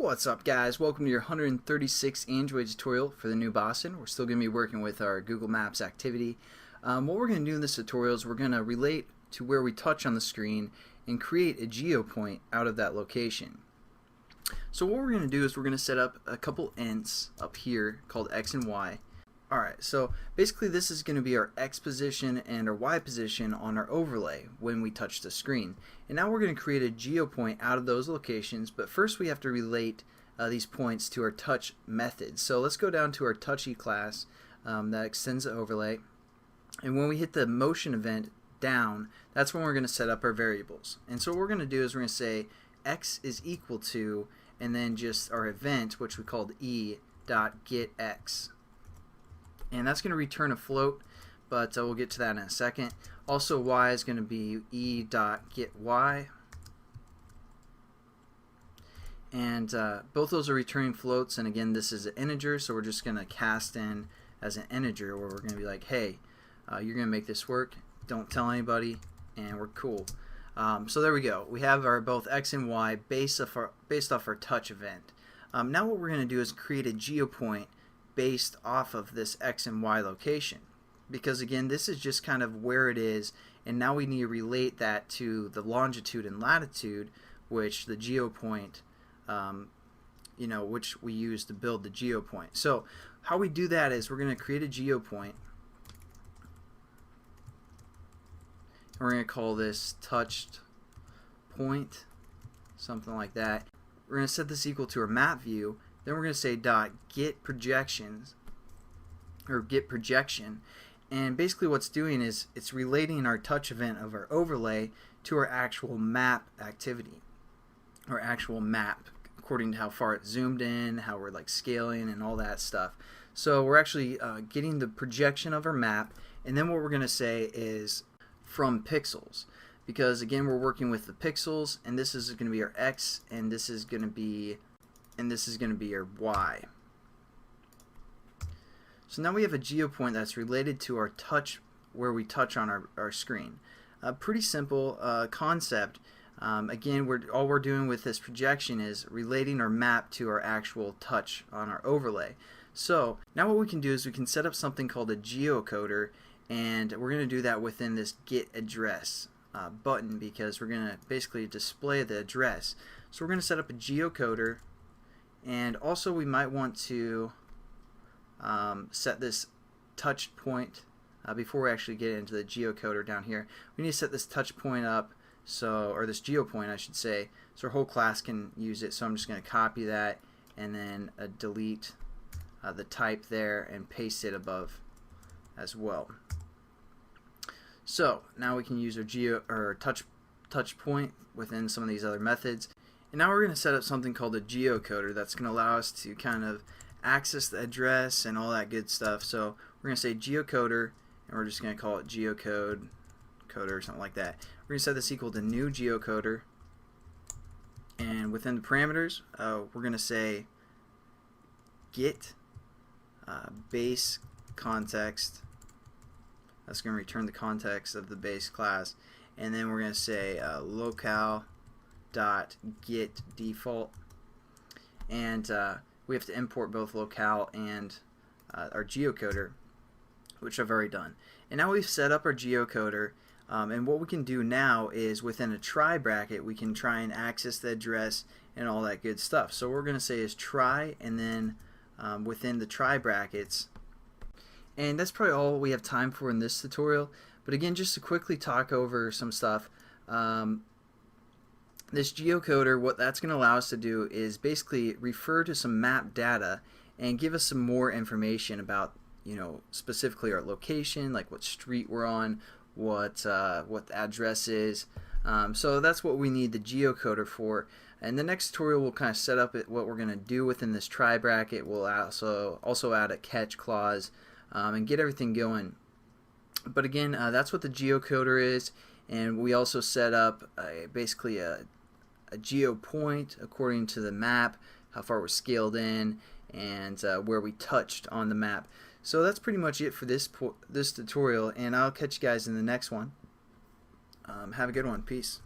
What's up, guys? Welcome to your 136th Android tutorial for the new Boston. We're still going to be working with our Google Maps activity. What we're going to do in this tutorial is we're going to relate to where we touch on the screen and create a GeoPoint out of that location. So what we're going to do is we're going to set up a couple ints up here called X and Y. Alright, so basically this is going to be our X position and our Y position on our overlay when we touch the screen. And now we're going to create a GeoPoint out of those locations, but first we have to relate these points to our touch method. So let's go down to our touchy class that extends the overlay. And when we hit the motion event down, that's when we're going to set up our variables. And so what we're going to do is we're going to say X is equal to, and then just our event, which we called e.getX. And that's going to return a float, but we'll get to that in a second. Also, y is going to be e.getY. And both those are returning floats, and again, this is an integer, so we're just going to cast in as an integer where we're going to be like, hey, you're going to make this work, don't tell anybody, and we're cool. So there we go. We have our both X and Y based off our touch event. Now what we're going to do is create a GeoPoint based off of this X and Y location, because again, this is just kind of where it is, and now we need to relate that to the longitude and latitude, which the GeoPoint which we use to build the GeoPoint. So how we do that is we're going to create a GeoPoint, and we're going to call this touched point, something like that. We're going to set this equal to our map view. Then we're going to say dot get projections, or get projection, and basically what's doing is it's relating our touch event of our overlay to our actual map activity, or actual map, according to how far it's zoomed in, how we're like scaling and all that stuff. So we're actually getting the projection of our map, and then what we're going to say is from pixels, because again we're working with the pixels, and this is going to be our X, and this is going to be your Y. So now we have a GeoPoint that's related to our touch, where we touch on our screen. Pretty simple concept. Again, all we're doing with this projection is relating our map to our actual touch on our overlay. So now what we can do is we can set up something called a Geocoder, and we're going to do that within this get address button, because we're going to basically display the address. So we're going to set up a Geocoder. And also we might want to set this touch point before we actually get into the geocoder down here. We need to set this touch point up, or this GeoPoint I should say, so our whole class can use it. So I'm just going to copy that and then delete the type there and paste it above as well. So now we can use our touch point within some of these other methods. And now we're going to set up something called a Geocoder that's going to allow us to kind of access the address and all that good stuff. So we're going to say Geocoder, and we're just going to call it Geocoder or something like that. We're going to set this equal to new Geocoder, and within the parameters we're going to say get base context. That's going to return the context of the base class, and then we're going to say locale dot get default, and we have to import both locale and our geocoder, which I've already done. And now we've set up our geocoder, and what we can do now is within a try bracket we can try and access the address and all that good stuff. So what we're going to say is try, and then within the try brackets, and that's probably all we have time for in this tutorial. But again, just to quickly talk over some stuff, this geocoder, what that's going to allow us to do is basically refer to some map data and give us some more information about, specifically our location, like what street we're on, what the address is. So that's what we need the geocoder for. And the next tutorial we'll kind of set up what we're going to do within this try bracket. We'll also add a catch clause and get everything going. But again, that's what the geocoder is, and we also set up basically a GeoPoint according to the map, how far we're scaled in, and where we touched on the map. So that's pretty much it for this tutorial, and I'll catch you guys in the next one. Have a good one. Peace.